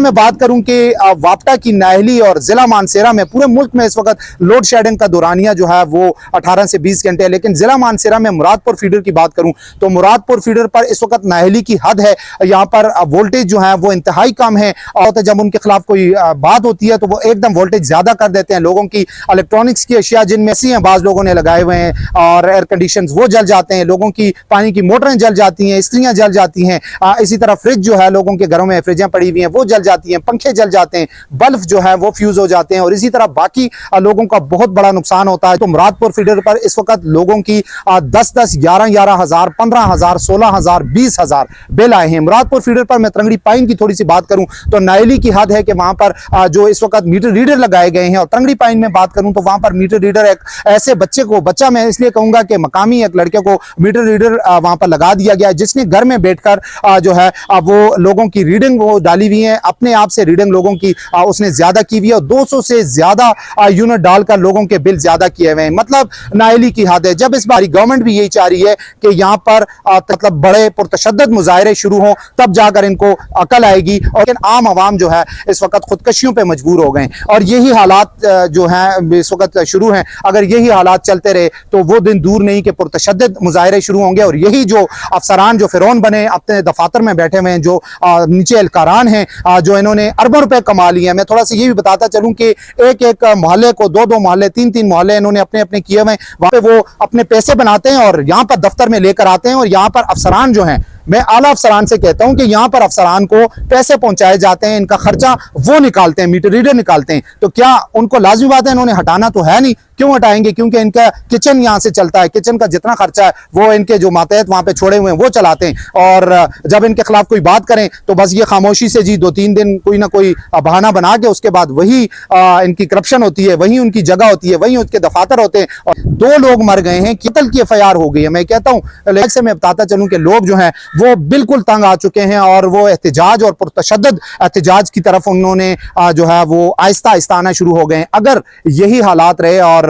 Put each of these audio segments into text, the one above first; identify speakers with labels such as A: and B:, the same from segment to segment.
A: मैं बात करूं कि वापटा की नाहली और जिला मानसेरा में पूरे मुल्क में इस वक्त लोड शेडिंग का दौरानिया जो है वो 18 से 20 घंटे है, लेकिन जिला मानसेरा में मुरादपुर फीडर की बात करूं तो मुरादपुर फीडर पर इस वक्त नाहली की हद है। यहाँ पर वोल्टेज जो है वो इंतहाई कम है और जब उनके खिलाफ कोई बात होती है तो वो एकदम वोल्टेज ज्यादा कर देते हैं। लोगों की इलेक्ट्रॉनिक्स की अशिया जिनमें ऐसी हैं, बाज लोगों ने लगाए हुए हैं और एयर कंडीशन वो जल जाते हैं, लोगों की पानी की मोटरें जल जाती हैं, इस्त्रियां जल जाती हैं। इसी तरह फ्रिज जो है, लोगों के घरों में फ्रिजें पड़ी हुई हैं वो जल जाती हैं, पंखे जल जाते हैं, बल्ब जो है वो फ्यूज हो जाते हैं और इसी तरह बाकी लोगों का बहुत बड़ा नुकसान होता है। तो मुरादपुर फीडर पर इस वक्त लोगों की 10-10, 11-11 हजार, 15 हजार, 16 हजार, 20 हजार बिल आए हैं। मुरादपुर फीडर पर मैं तंगड़ी पाइन की थोड़ी सी बात करूं तो नायली की हद है कि वहां पर जो इस वक्त मीटर रीडर लगाए गए हैं। और तंगड़ी पाइन में बात करूं तो वहां पर मीटर रीडर एक ऐसे बच्चा मैं इसलिए कहूंगा कि मकामी एक लड़के को मीटर रीडर वहां पर लगा दिया गया, जिसने घर में बैठकर जो है वो लोगों की रीडिंग वो डाली हुई है, अपने आप से रीडिंग लोगों की उसने ज्यादा की हुई है और 200 से ज्यादा यूनिट डालकर लोगों के बिल ज्यादा किए हुए हैं। मतलब नायली की हद है। जब इस बारी गवर्नमेंट भी यही चाह रही है कि यहाँ पर मतलब बड़े पुरतशद्दद मुजाहरे शुरू हों, तब जाकर इनको अकल आएगी। और आम आवाम जो है इस वक्त खुदकशियों पे मजबूर हो गए और यही हालात जो हैं इस वक्त शुरू हैं। अगर यही हालात चलते रहे तो वो दिन दूर नहीं कि पुरतशद्दद मुजाहरे शुरू होंगे और यही जो अफसरान जो फिरौन बने अपने दफातर में बैठे हुए हैं, जो नीचे एहलकारान हैं, जो इन्होंने अरबों रुपए कमा लिए हैं। मैं थोड़ा सा ये भी बताता चलूं कि एक एक मोहल्ले को 2-2 मोहल्ले, 3-3 मोहल्ले इन्होंने अपने अपने किए हुए हैं। वहां पे वो अपने पैसे बनाते हैं और यहाँ पर दफ्तर में लेकर आते हैं और यहाँ पर अफसरान जो हैं, मैं आला अफसरान से कहता हूं कि यहां पर अफसरान को पैसे पहुंचाए जाते हैं, इनका खर्चा वो निकालते हैं, मीटर रीडर निकालते हैं। तो क्या उनको लाजमी बात है इन्होंने हटाना? तो है नहीं। क्यों हटाएंगे? क्योंकि इनका किचन यहां से चलता है, किचन का जितना खर्चा है वो इनके जो मातहत वहां पे छोड़े हुए हैं वो चलाते हैं। और जब इनके खिलाफ कोई बात करें तो बस ये खामोशी से जी 2-3 दिन कोई ना कोई बहाना बना के उसके बाद वही इनकी करप्शन होती है, वही उनकी जगह होती है, वही उसके दफातर होते हैं। और 2 लोग मर गए हैं, कत्ल की FIR हो गई है। मैं कहता हूं से मैं बताता चलूं कि लोग जो हैं वो बिल्कुल तंग आ चुके हैं और वो एहतजाज और पुरतशद्दद एहतजाज की तरफ उन्होंने जो है वो आहिस्ता आहिस्ता आना शुरू हो गए हैं। अगर यही हालात रहे और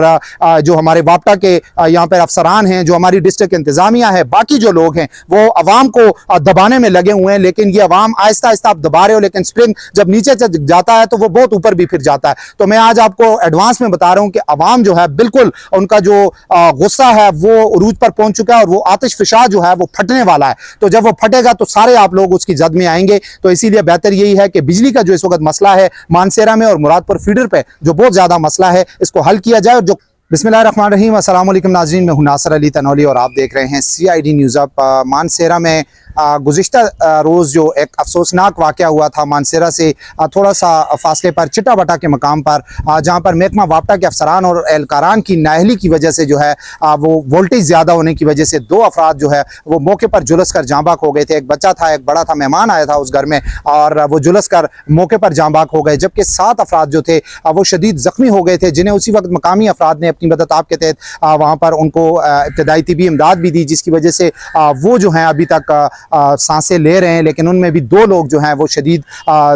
A: जो हमारे वापटा के यहाँ पर अफसरान हैं, जो हमारी डिस्ट्रिक्ट इंतजामिया है, बाकी जो लोग हैं वो अवाम को दबाने में लगे हुए हैं, लेकिन ये अवाम आहिस्ता आहिस्ता आप दबा रहे हो, लेकिन स्प्रिंग जब नीचे जाता है तो वो बहुत ऊपर भी फिर जाता है। तो मैं आज आपको एडवांस में बता रहा हूं कि अवाम जो है बिल्कुल उनका जो गुस्सा है वो उरूज पर पहुंच चुका है और वो आतिशफिशा जो है वो फटने वाला है। तो जब वो फटेगा तो सारे आप लोग उसकी जद में आएंगे। तो इसीलिए बेहतर यही है कि बिजली का जो इस वक्त मसला है मानसेरा में और मुरादपुर फीडर पे जो बहुत ज्यादा मसला है, इसको हल किया जाए। और जो बिस्मिल्लाहिर्रहमानिर्रहीम, अस्सलाम वालेकुम नाज़रीन, मैं हूं नासिर अली तनौली और आप देख रहे हैं CID न्यूज़ अप। मानसेरा में गुज़िश्ता रोज़ जो एक अफसोसनाक वाक़या हुआ था मानसेरा से थोड़ा सा फासले पर चिट्टाबटा के मकाम पर, जहाँ पर महकमा वापटा के अफसरान और एहलकारान की नाहली की वजह से जो है वो वोल्टेज ज़्यादा होने की वजह से 2 अफराद जो है वो मौके पर जुलस कर जाँ बाक हो गए थे। एक बच्चा था, एक बड़ा था, मेहमान आया था उस घर में और वो जुलस कर मौके पर जाँ बाक हो गए। जबकि 7 अफराद जो थे वो शदीद ज़ख्मी हो गए थे, जिन्हें उसी वक्त मकामी अफराद ने अपनी मदद आप के तहत वहाँ पर उनको इब्तदाई तिबी इमदाद भी दी, जिसकी वजह से वो जो हैं अभी तक सांसें ले रहे हैं। लेकिन उनमें भी 2 लोग जो हैं वो शदीद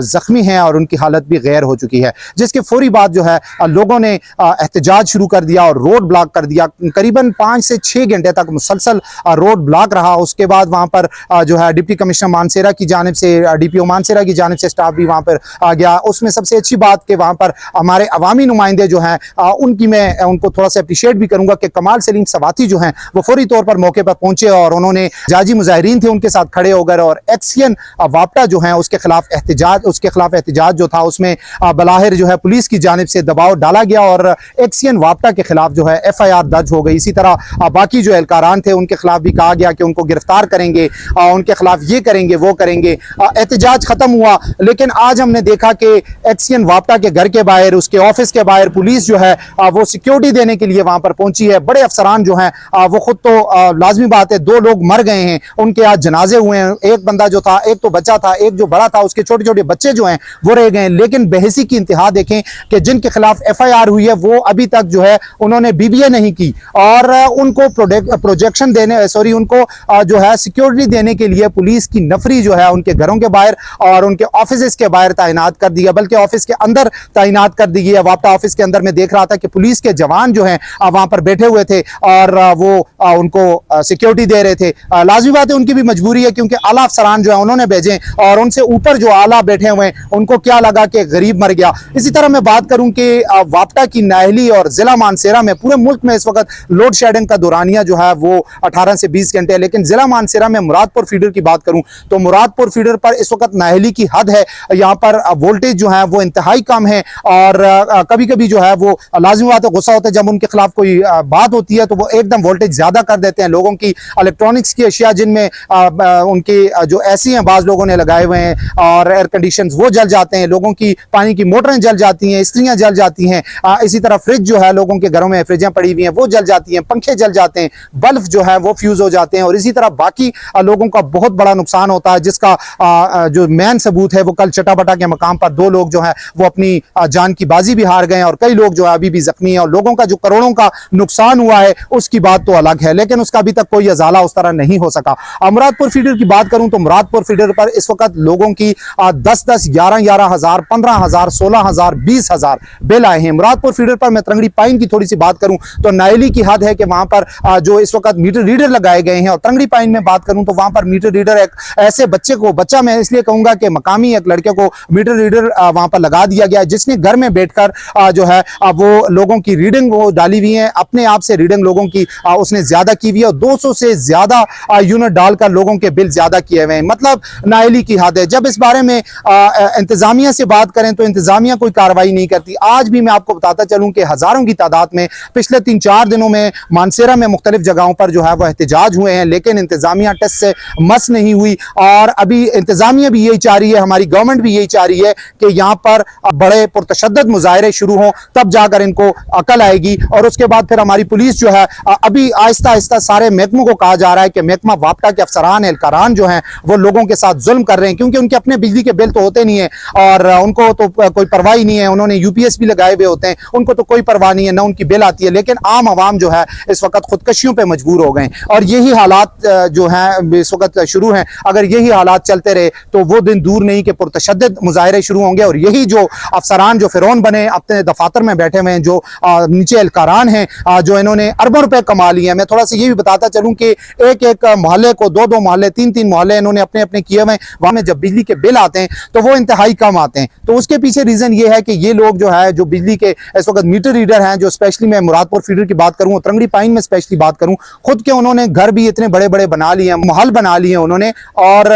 A: ज़ख्मी हैं और उनकी हालत भी गैर हो चुकी है, जिसके फौरी बाद जो है लोगों ने एहतजाज शुरू कर दिया और रोड ब्लॉक कर दिया। करीबन 5 से 6 घंटे तक मुसलसल रोड ब्लॉक रहा। उसके बाद वहाँ पर जो है डिप्टी कमिश्नर मानसेरा की जानिब से, DPO मानसेरा की जानिब से स्टाफ भी वहाँ पर आ गया। उसमें सबसे अच्छी बात कि वहाँ पर हमारे अवामी नुमाइंदे जो हैं उनकी मैं उनको थोड़ा सा अप्रिशिएट भी करूँगा कि कमाल सलीम सवाती जो हैं वो फौरी तौर पर मौके पर पहुँचे और उन्होंने जाजी मुजाहिरीन थे उनके साथ खड़े होकर और एक्सियन वापटा जो है उसके खिलाफ एहतजाज जो था उसमें बलाहिर जो है पुलिस की जानिब से दबाव डाला गया और एक्सियन वापटा के खिलाफ जो है FIR दर्ज हो गई। इसी तरह बाकी जो एहलकारान थे उनके खिलाफ भी कहा गया कि उनको गिरफ्तार करेंगे, उनके खिलाफ ये करेंगे वो करेंगे। एहतजाज खत्म हुआ, लेकिन आज हमने देखा कि एक्सियन वापटा के घर के बाहर, उसके ऑफिस के बाहर पुलिस जो है वो सिक्योरिटी देने के लिए वहां पर पहुंची है। बड़े अफसरान जो हैं वो खुद तो लाजमी बात है 2 लोग मर गए हैं, उनके आज जनाजे हुए हैं। एक बंदा जो था, एक तो बच्चा था, एक जो बड़ा था, उसके छोटे छोटे बच्चे जो हैं वो रह गए। लेकिन बेहसी की इंतहा देखें कि जिनके खिलाफ FIR हुई है वो अभी तक जो है उन्होंने BBA नहीं की और उनको प्रोजेक्शन देने उनको जो है सिक्योरिटी देने के लिए पुलिस की नफरी जो है उनके घरों के बाहर और उनके ऑफिस के बाहर तैनात कर दिया, बल्कि ऑफिस के अंदर तैनात कर दी गई है। वापटा ऑफिस के अंदर में देख रहा था कि पुलिस के जवान जो हैं वहां पर बैठे हुए थे और वो उनको सिक्योरिटी दे रहे थे। लाजमी बात है उनकी भी मजबूरी रही है, क्योंकि आला अफसरान जो है उन्होंने भेजे और उनसे ऊपर जो आला बैठे हुए हैं उनको क्या लगा कि गरीब मर गया। इसी तरह मैं बात करूं कि वापटा की नाहली और जिला मानसेरा में पूरे मुल्क में इस वक्त लोड शेडिंग का दौरानिया जो है वो 18 से 20 घंटे है, लेकिन जिला मानसेरा में मुरादपुर फीडर की बात करूं तो मुरादपुर फीडर पर इस वक्त नाहली की हद है। यहाँ पर वोल्टेज जो है वो इंतहाई कम है और कभी कभी जो है वो लाजिमी बात है, गुस्सा होता है जब उनके खिलाफ कोई बात होती है तो वो एकदम वोल्टेज ज्यादा कर देते हैं। लोगों की इलेक्ट्रॉनिक्स की अशिया जिनमें उनके जो ऐसी हैं बाज लोगों ने लगाए हुए हैं और एयर कंडीशन वो जल जाते हैं, लोगों की पानी की मोटरें जल जाती हैं, स्त्रियां जल जाती हैं। इसी तरह फ्रिज जो है, लोगों के घरों में फ्रिजें पड़ी हुई हैं वो जल जाती हैं, पंखे जल जाते हैं, बल्ब जो है वो फ्यूज हो जाते हैं और इसी तरह बाकी लोगों का बहुत बड़ा नुकसान होता है, जिसका जो मेन सबूत है वो कल चटाबटा के मकाम पर 2 लोग जो है वो अपनी जान की बाजी भी हार गए और कई लोग जो है अभी भी जख्मी हैं और लोगों का जो करोड़ों का नुकसान हुआ है उसकी बात तो अलग है, लेकिन उसका अभी तक कोई अजाला उस तरह नहीं हो सका। मुरादपुर फीडर की बात करूं तो मुरादपुर फीडर पर इस वक्त लोगों की 10-10, 11-11 हजार, 15 हजार, 16 हजार, 20 हजार बिल आए हैं। मुरादपुर फीडर पर मैं तरंगड़ी पाइन की थोड़ी सी बात करूं तो नायली की हद है कि वहां पर जो इस वक्त मीटर रीडर लगाए गए हैं और तरंगड़ी पाइन में बात करूं तो वहां पर मीटर रीडर एक ऐसे बच्चे को, बच्चा मैं इसलिए कहूंगा कि मकामी एक लड़के को मीटर रीडर वहां पर लगा दिया गया, जिसने घर में बैठकर जो है वो लोगों की रीडिंग वो डाली हुई है, अपने आप से रीडिंग लोगों की उसने ज्यादा की हुई है और 200 से ज्यादा यूनिट डालकर लोगों के बिल ज्यादा किए हुए हैं। मतलब नायली की हद है। जब इस बारे में इंतजामिया से बात करें तो इंतजामिया कोई कार्रवाई नहीं करती। आज भी मैं आपको बताता चलूं कि हजारों की तादाद में पिछले 3-4 दिनों में मानसेरा में मुख्तलिफ जगहों पर जो है वह एहतजाज हुए हैं, लेकिन इंतजामिया टेस्ट से मस नहीं हुई और अभी इंतजामिया भी यही चाह रही है, हमारी गवर्नमेंट भी यही चाह रही है कि यहाँ पर बड़े पुरतशद्दद मुजाहरे शुरू हों, तब जाकर इनको अकल आएगी और उसके बाद फिर हमारी पुलिस जो है अभी आहिस्ता आहिस्ता सारे महकमों को कहा जा रहा है कि महकमा वापटा के अफसरान एहलकारान जो हैं वो लोगों के साथ जुल्म कर रहे हैं, क्योंकि उनके अपने बिजली के बिल तो होते नहीं है और उनको तो कोई परवाह ही नहीं है। उन्होंने यूपीएस भी लगाए हुए होते हैं, उनको तो कोई परवाह नहीं है, ना उनकी बिल आती है, लेकिन आम आवाम जो है इस वक्त खुदकशियों पर मजबूर हो गए और यही हालात जो हैं इस वक्त शुरू हैं। अगर यही हालात चलते रहे तो वो दिन दूर नहीं कि पुरतशद्दद मुजाहरे शुरू होंगे और यही जो अफसरान जो फिरौन बने अपने दफातर में बैठे हुए हैं, जो नीचे एहलकारान हैं, जो इन्होंने अरबों रुपए कमा लिए हैं। मैं थोड़ा सा ये भी बताता चलूं कि एक मोहल्ले को 2-2 मोहल्ले, 3-3 मोहल्ले इन्होंने अपने अपने किए हुए हैं। वहां में जब बिजली के बिल आते हैं तो वो इंतहाई कम आते हैं, तो उसके पीछे रीजन ये है कि ये लोग जो है जो बिजली के इस वक्त मीटर रीडर हैं, जो स्पेशली मैं मुरादपुर फीडर की बात करूं, तरंगड़ी पाइन में स्पेशली बात करूं, खुद के उन्होंने घर भी इतने बड़े बड़े बना लिए हैं, महल बना लिए उन्होंने और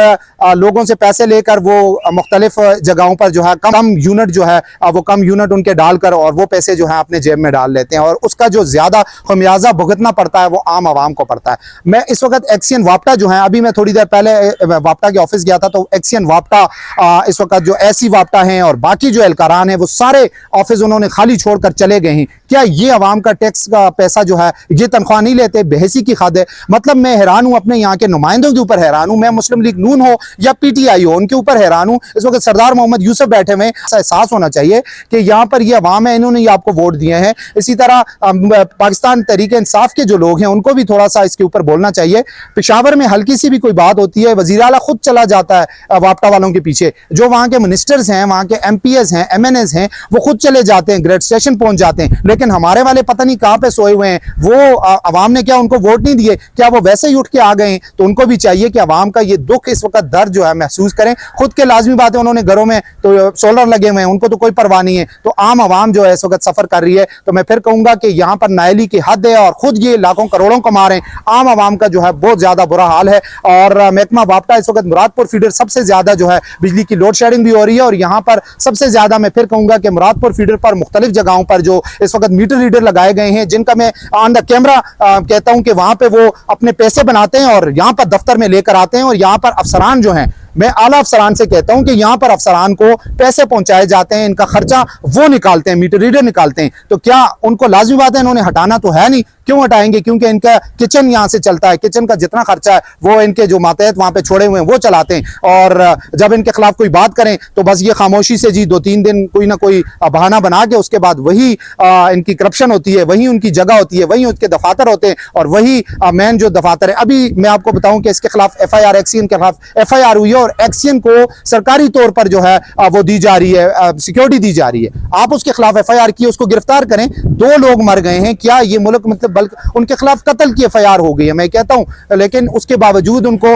A: लोगों से पैसे लेकर वो मुख्तलिफ जगहों पर जो है कम यूनिट जो है वो कम यूनिट उनके डालकर और वो पैसे जो है अपने जेब में डाल लेते हैं और उसका जो ज्यादा खमियाजा भुगतना पड़ता है वो आम आवाम को पड़ता है। मैं इस वक्त एक्सियन वापटा जो है, अभी मैं थोड़ी देर पहले वापटा के ऑफिस गया था तो एक्सियन वापटा इस वक्त जो ऐसी वापटा हैं और बाकी जो एहलकारान हैं वो सारे ऑफिस उन्होंने खाली छोड़कर चले गए हैं। क्या ये आवाम का टैक्स का पैसा जो है ये तनख्वाह नहीं लेते? बेहसी की खाद है। मतलब मैं हैरान हूं, अपने यहाँ के नुमाइंदों के ऊपर हैरान हूं, मैं मुस्लिम लीग नून हो या पीटीआई हो उनके ऊपर हैरान हूं। इस वक्त सरदार मोहम्मद यूसुफ बैठे हुए, एहसास होना चाहिए कि यहाँ पर ये अवाम है, इन्होंने ये आपको वोट दिए हैं। इसी तरह पाकिस्तान तहरीक इंसाफ के जो लोग हैं उनको भी थोड़ा सा इसके ऊपर बोलना चाहिए। पेशावर में हल्की सी भी कोई बात होती है, वजीर आला खुद चला जाता है वापटा वालों के पीछे, जो वहाँ के मिनिस्टर्स हैं, वहाँ के एमपीएस हैं, एमएनएस हैं, वो खुद चले जाते हैं, ग्रेड स्टेशन पहुंच जाते हैं, लेकिन हमारे वाले पता नहीं कहाँ पे सोए हुए हैं। वो अवाम ने क्या उनको वोट नहीं दिए? क्या वो वैसे ही उठ के आ गए? तो उनको भी चाहिए कि अवाम का ये दुख इस वक्त दर्द जो है महसूस करें। खुद के लाजमी बात है, उन्होंने घरों में तो सोलर लगे हुए हैं, उनको तो कोई परवाह नहीं है। तो आम आवाम जो है इस वक्त सफर कर रही है। तो मैं फिर कहूंगा कि यहाँ पर नायली की हद है और खुद ये लाखों करोड़ों कमा रहे हैं। आम आवाम का जो है बहुत ज्यादा बुरा हाल है और महकमा वापटा इस वक्त मुरादपुर फीडर सबसे ज्यादा जो है बिजली की लोड शेडिंग भी हो रही है और यहाँ पर सबसे ज्यादा मैं फिर कहूंगा कि मुरादपुर फीडर पर मुख्तलिफ जगहों पर जो इस वक्त मीटर रीडर लगाए गए हैं, जिनका मैं ऑन द कैमरा कहता हूं कि वहां पे वो अपने पैसे बनाते हैं और यहाँ पर दफ्तर में लेकर आते हैं और यहाँ पर अफसरान जो हैं, मैं आला अफसरान से कहता हूं कि यहाँ पर अफसरान को पैसे पहुंचाए जाते हैं, इनका खर्चा वो निकालते हैं, मीटर रीडर निकालते हैं। तो क्या उनको लाजमी बात है इन्होंने हटाना तो है नहीं? क्यों हटाएंगे? क्योंकि इनका किचन यहाँ से चलता है, किचन का जितना खर्चा है वो इनके जो मातहत वहां पे छोड़े हुए हैं वो चलाते हैं और जब इनके खिलाफ कोई बात करें तो बस ये खामोशी से जी 2-3 दिन कोई ना कोई बहाना बना के उसके बाद वही इनकी करप्शन होती है, वही उनकी जगह होती है, वही उसके दफातर होते हैं और वही मेन जो दफातर है। अभी मैं आपको बताऊं कि इसके खिलाफ FIR एक्सियन के खिलाफ FIR हुई है और एक्सियन को सरकारी तौर पर जो है वो दी जा रही है, सिक्योरिटी दी जा रही है। आप उसके खिलाफ FIR की, उसको गिरफ्तार करें। 2 लोग मर गए हैं। क्या ये मुल्क मतलब बल्कि उनके खिलाफ कत्ल की FIR हो गई है, मैं कहता हूँ, लेकिन उसके बावजूद उनको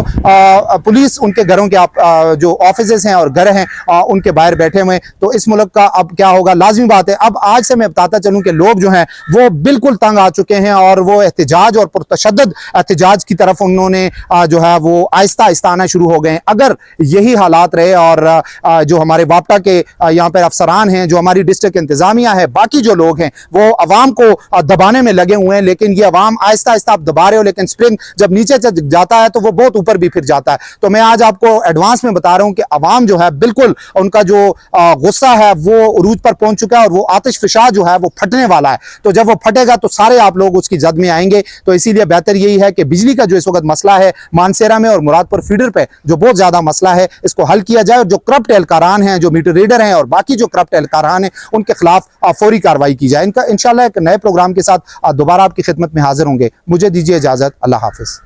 A: पुलिस उनके घरों के जो ऑफिसेज हैं और घर हैं उनके बाहर बैठे हुए। तो इस मुल्क का अब क्या होगा, लाजमी बात है। अब आज से मैं बताता चलूं कि लोग जो हैं वो बिल्कुल तंग आ चुके हैं और वो एहतजाज और पुरतशद्दद एहतजाज की तरफ उन्होंने जो है वो आहिस्ता आहिस्ता आना शुरू हो गए। अगर यही हालात रहे और जो हमारे वापटा के यहाँ पर अफसरान हैं, जो हमारी डिस्ट्रिक्ट इंतजामिया है, बाकी जो लोग हैं वो अवाम को दबाने में लगे हुए हैं, लेकिन ये अवाम आहिस्ता आहिस्ता आप दबा रहे हो, लेकिन स्प्रिंग जब नीचे जाता है तो वो बहुत ऊपर भी फिर जाता है। तो मैं आज आपको एडवांस में बता रहा हूं कि अवाम जो है बिल्कुल उनका जो गुस्सा है वो उरूज पर पहुंच चुका है और वो आतिश फिशा जो है वो फटने वाला है। तो जब वो फटेगा तो सारे आप लोग उसकी जद में आएंगे। तो इसीलिए बेहतर यही है कि बिजली का जो इस वक्त मसला है मानसेरा में और मुरादपुर फीडर पे जो बहुत ज्यादा मसला है, इसको हल किया जाए और जो करप्ट एहलकारान हैं, जो मीटर रीडर हैं और बाकी जो करप्ट एहलकारान हैं, उनके खिलाफ फौरी कार्रवाई की जाए। इनका इंशाल्लाह एक नए प्रोग्राम के साथ दोबारा आपकी खिदमत में हाजिर होंगे। मुझे दीजिए इजाजत। अल्लाह हाफिज।